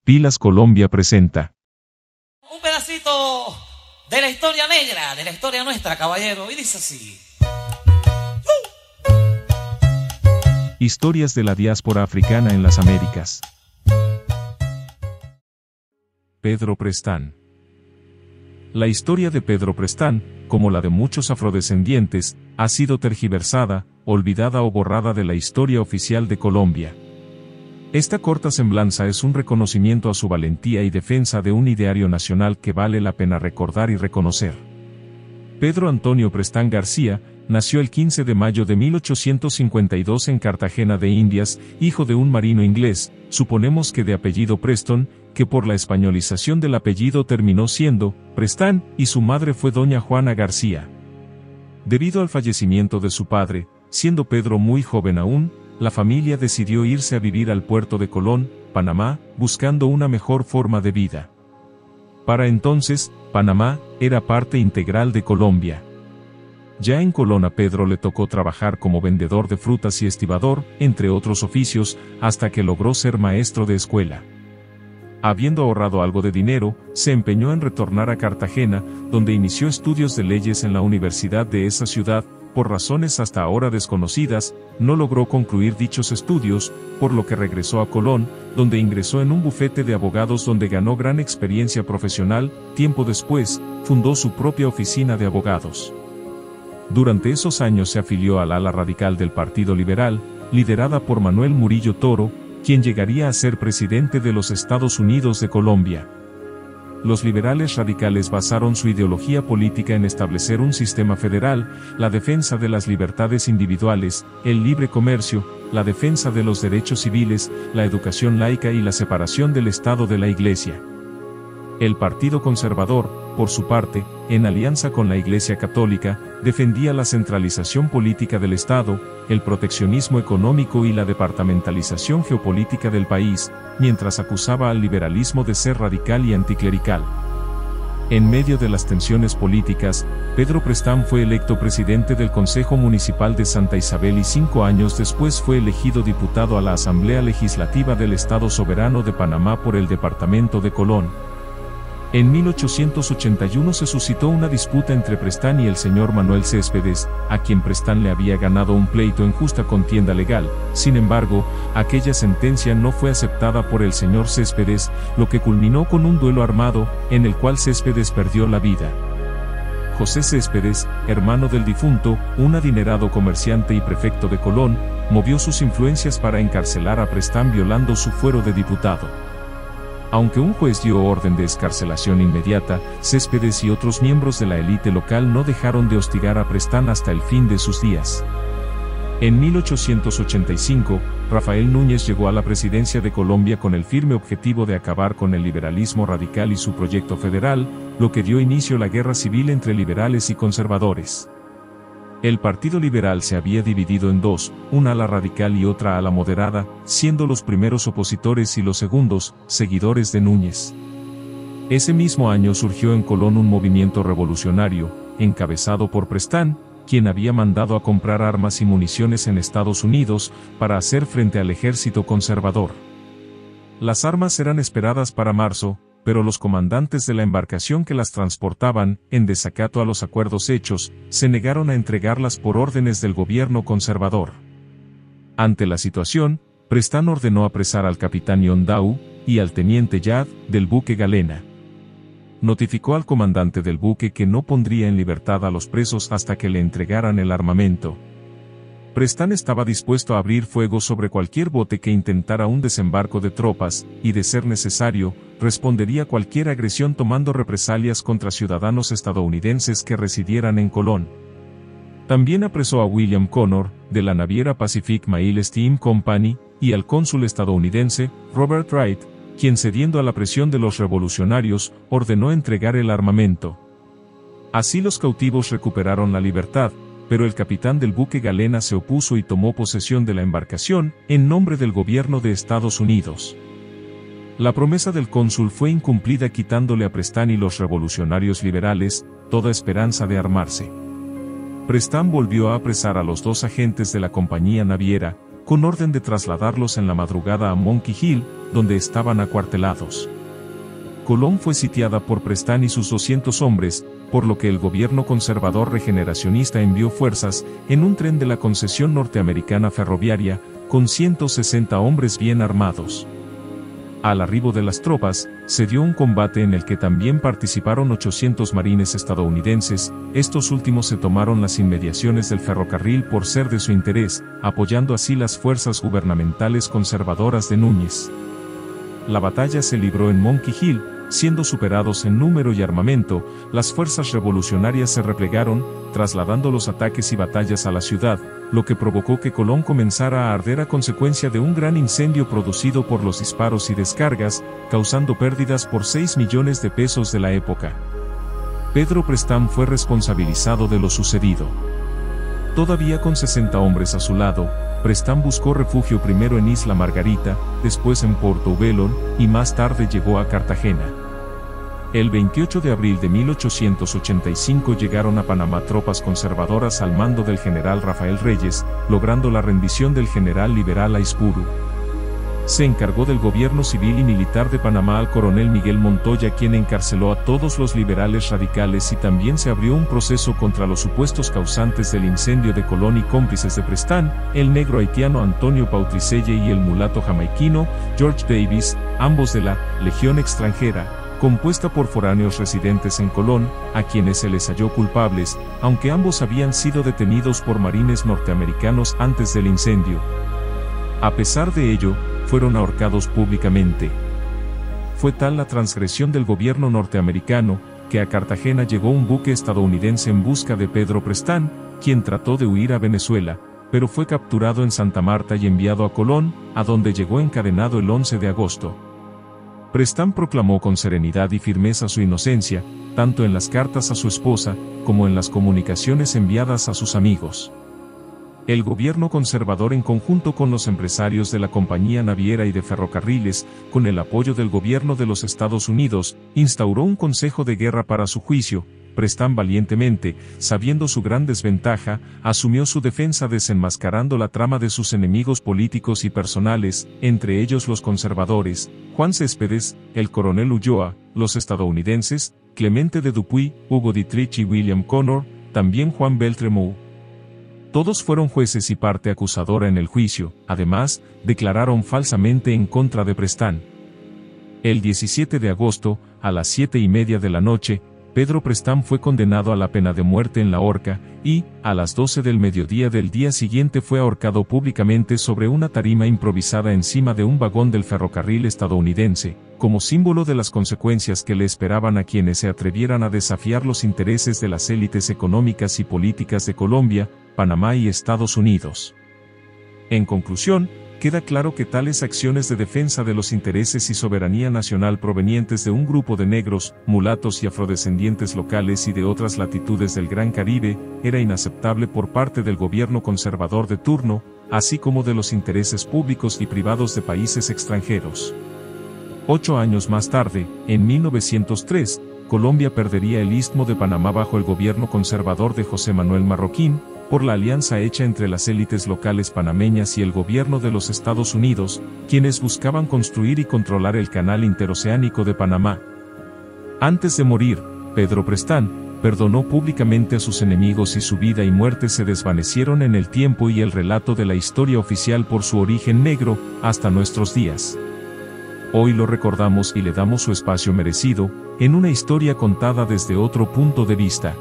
Pilas Colombia presenta. Un pedacito de la historia negra, de la historia nuestra, caballero, y dice así. Historias de la diáspora africana en las Américas. Pedro Prestán. La historia de Pedro Prestán, como la de muchos afrodescendientes, ha sido tergiversada, olvidada o borrada de la historia oficial de Colombia. Esta corta semblanza es un reconocimiento a su valentía y defensa de un ideario nacional que vale la pena recordar y reconocer. Pedro Antonio Prestán García, nació el 15 de mayo de 1852 en Cartagena de Indias, hijo de un marino inglés, suponemos que de apellido Preston, que por la españolización del apellido terminó siendo Prestán, y su madre fue doña Juana García. Debido al fallecimiento de su padre, siendo Pedro muy joven aún, la familia decidió irse a vivir al puerto de Colón, Panamá, buscando una mejor forma de vida. Para entonces, Panamá era parte integral de Colombia. Ya en Colón a Pedro le tocó trabajar como vendedor de frutas y estibador, entre otros oficios, hasta que logró ser maestro de escuela. Habiendo ahorrado algo de dinero, se empeñó en retornar a Cartagena, donde inició estudios de leyes en la universidad de esa ciudad. Por razones hasta ahora desconocidas, no logró concluir dichos estudios, por lo que regresó a Colón, donde ingresó en un bufete de abogados donde ganó gran experiencia profesional. Tiempo después, fundó su propia oficina de abogados. Durante esos años se afilió al ala radical del Partido Liberal, liderada por Manuel Murillo Toro, quien llegaría a ser presidente de los Estados Unidos de Colombia. Los liberales radicales basaron su ideología política en establecer un sistema federal, la defensa de las libertades individuales, el libre comercio, la defensa de los derechos civiles, la educación laica y la separación del Estado de la Iglesia. El Partido Conservador, por su parte, en alianza con la Iglesia Católica, defendía la centralización política del Estado, el proteccionismo económico y la departamentalización geopolítica del país, mientras acusaba al liberalismo de ser radical y anticlerical. En medio de las tensiones políticas, Pedro Prestán fue electo presidente del Consejo Municipal de Santa Isabel y 5 años después fue elegido diputado a la Asamblea Legislativa del Estado Soberano de Panamá por el departamento de Colón. En 1881 se suscitó una disputa entre Prestán y el señor Manuel Céspedes, a quien Prestán le había ganado un pleito en justa contienda legal. Sin embargo, aquella sentencia no fue aceptada por el señor Céspedes, lo que culminó con un duelo armado, en el cual Céspedes perdió la vida. José Céspedes, hermano del difunto, un adinerado comerciante y prefecto de Colón, movió sus influencias para encarcelar a Prestán violando su fuero de diputado. Aunque un juez dio orden de excarcelación inmediata, Céspedes y otros miembros de la élite local no dejaron de hostigar a Prestán hasta el fin de sus días. En 1885, Rafael Núñez llegó a la presidencia de Colombia con el firme objetivo de acabar con el liberalismo radical y su proyecto federal, lo que dio inicio a la guerra civil entre liberales y conservadores. El Partido Liberal se había dividido en dos, una ala radical y otra ala moderada, siendo los primeros opositores y los segundos, seguidores de Núñez. Ese mismo año surgió en Colón un movimiento revolucionario, encabezado por Prestán, quien había mandado a comprar armas y municiones en Estados Unidos, para hacer frente al ejército conservador. Las armas eran esperadas para marzo, pero los comandantes de la embarcación que las transportaban, en desacato a los acuerdos hechos, se negaron a entregarlas por órdenes del gobierno conservador. Ante la situación, Prestán ordenó apresar al capitán Yondau, y al teniente Yad, del buque Galena. Notificó al comandante del buque que no pondría en libertad a los presos hasta que le entregaran el armamento. Prestán estaba dispuesto a abrir fuego sobre cualquier bote que intentara un desembarco de tropas, y de ser necesario, respondería cualquier agresión tomando represalias contra ciudadanos estadounidenses que residieran en Colón. También apresó a William Connor, de la naviera Pacific Mail Steam Company, y al cónsul estadounidense, Robert Wright, quien cediendo a la presión de los revolucionarios, ordenó entregar el armamento. Así los cautivos recuperaron la libertad, pero el capitán del buque Galena se opuso y tomó posesión de la embarcación, en nombre del gobierno de Estados Unidos. La promesa del cónsul fue incumplida quitándole a Prestán y los revolucionarios liberales toda esperanza de armarse. Prestán volvió a apresar a los 2 agentes de la compañía naviera, con orden de trasladarlos en la madrugada a Monkey Hill, donde estaban acuartelados. Colón fue sitiada por Preston y sus 200 hombres, por lo que el gobierno conservador regeneracionista envió fuerzas en un tren de la concesión norteamericana ferroviaria, con 160 hombres bien armados. Al arribo de las tropas, se dio un combate en el que también participaron 800 marines estadounidenses. Estos últimos se tomaron las inmediaciones del ferrocarril por ser de su interés, apoyando así las fuerzas gubernamentales conservadoras de Núñez. La batalla se libró en Monkey Hill. Siendo superados en número y armamento, las fuerzas revolucionarias se replegaron, trasladando los ataques y batallas a la ciudad, lo que provocó que Colón comenzara a arder a consecuencia de un gran incendio producido por los disparos y descargas, causando pérdidas por 6 millones de pesos de la época. Pedro Preston fue responsabilizado de lo sucedido. Todavía con 60 hombres a su lado, Preston buscó refugio primero en Isla Margarita, después en Portobelo, y más tarde llegó a Cartagena. El 28 de abril de 1885 llegaron a Panamá tropas conservadoras al mando del general Rafael Reyes, logrando la rendición del general liberal Aispuru. Se encargó del gobierno civil y militar de Panamá al coronel Miguel Montoya, quien encarceló a todos los liberales radicales, y también se abrió un proceso contra los supuestos causantes del incendio de Colón y cómplices de Preston, el negro haitiano Antonio Pautriselle y el mulato jamaiquino George Davis, ambos de la Legión extranjera, compuesta por foráneos residentes en Colón, a quienes se les halló culpables, aunque ambos habían sido detenidos por marines norteamericanos antes del incendio. A pesar de ello, fueron ahorcados públicamente. Fue tal la transgresión del gobierno norteamericano, que a Cartagena llegó un buque estadounidense en busca de Pedro Preston, quien trató de huir a Venezuela, pero fue capturado en Santa Marta y enviado a Colón, a donde llegó encadenado el 11 de agosto. Preston proclamó con serenidad y firmeza su inocencia, tanto en las cartas a su esposa, como en las comunicaciones enviadas a sus amigos. El gobierno conservador, en conjunto con los empresarios de la compañía naviera y de ferrocarriles, con el apoyo del gobierno de los Estados Unidos, instauró un consejo de guerra para su juicio. Preston valientemente, sabiendo su gran desventaja, asumió su defensa desenmascarando la trama de sus enemigos políticos y personales, entre ellos los conservadores, Juan Céspedes, el coronel Ulloa, los estadounidenses, Clemente de Dupuy, Hugo Dietrich y William Connor, también Juan Beltremou. Todos fueron jueces y parte acusadora en el juicio. Además, declararon falsamente en contra de Preston. El 17 de agosto, a las 7:30 de la noche, Pedro Preston fue condenado a la pena de muerte en la horca, y, a las 12 del mediodía del día siguiente fue ahorcado públicamente sobre una tarima improvisada encima de un vagón del ferrocarril estadounidense, como símbolo de las consecuencias que le esperaban a quienes se atrevieran a desafiar los intereses de las élites económicas y políticas de Colombia, Panamá y Estados Unidos. En conclusión, queda claro que tales acciones de defensa de los intereses y soberanía nacional provenientes de un grupo de negros, mulatos y afrodescendientes locales y de otras latitudes del Gran Caribe, era inaceptable por parte del gobierno conservador de turno, así como de los intereses públicos y privados de países extranjeros. 8 años más tarde, en 1903, Colombia perdería el Istmo de Panamá bajo el gobierno conservador de José Manuel Marroquín, por la alianza hecha entre las élites locales panameñas y el gobierno de los Estados Unidos, quienes buscaban construir y controlar el canal interoceánico de Panamá. Antes de morir, Pedro Preston perdonó públicamente a sus enemigos y su vida y muerte se desvanecieron en el tiempo y el relato de la historia oficial por su origen negro, hasta nuestros días. Hoy lo recordamos y le damos su espacio merecido, en una historia contada desde otro punto de vista.